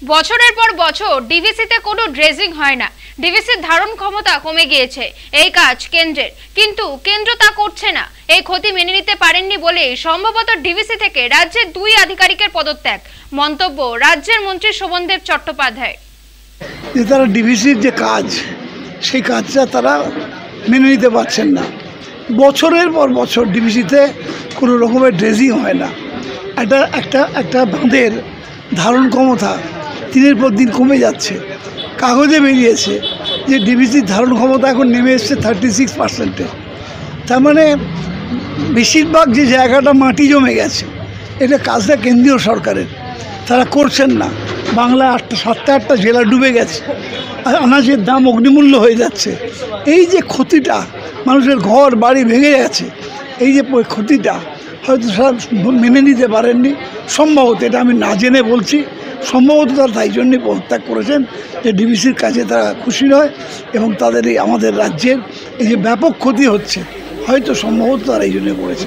বছরের পর বছর ডিভিসিতে কোনো ড্রেজিং হয় না। ডিভিসির ধারণ ক্ষমতা কমে গিয়েছে, এই কাজ কেন্দ্রের, কিন্তু কেন্দ্র তা করছে না। এই ক্ষতি মেনে নিতে পারেননি বলে সম্ভবত ডিভিসি থেকে রাজ্যের 2 আধিকারিকের পদত্যাগ। মন্তব্য রাজ্যের মন্ত্রী শোভনদেব চট্টোপাধ্যায়। তারা ডিভিসির যে কাজ, সেই কাজটা তারা মেনে নিতে পারছেন না। বছরের পর বছর ডিভিসিতে কোনো রকমের ড্রেজিং হয় না। একটা বাঁধের ধারণ ক্ষমতা দিনের পর দিন কমে যাচ্ছে। কাগজে বেরিয়েছে যে ডিভিসির ধারণ ক্ষমতা এখন নেমে এসছে 36%। তার মানে বেশিরভাগ যে জায়গাটা মাটি জমে গেছে, এটা কাজটা কেন্দ্রীয় সরকারের, তারা করছেন না। বাংলায় 7-8টা জেলা ডুবে গেছে, আর আনাজের দাম অগ্নিমূল্য হয়ে যাচ্ছে। এই যে ক্ষতিটা, মানুষের ঘর বাড়ি ভেঙে গেছে, এই যে ক্ষতিটা হয়তো সব মেনে নিতে পারেননি সম্ভবত। এটা আমি না জেনে বলছি, সম্ভবত তারা তাই জন্যই পদত্যাগ করেছেন যে ডিভিসির কাজে তারা খুশি নয়, এবং তাদের এই আমাদের রাজ্যের এই যে ব্যাপক ক্ষতি হচ্ছে, হয়তো সম্ভবত তারা এই জন্য করেছে।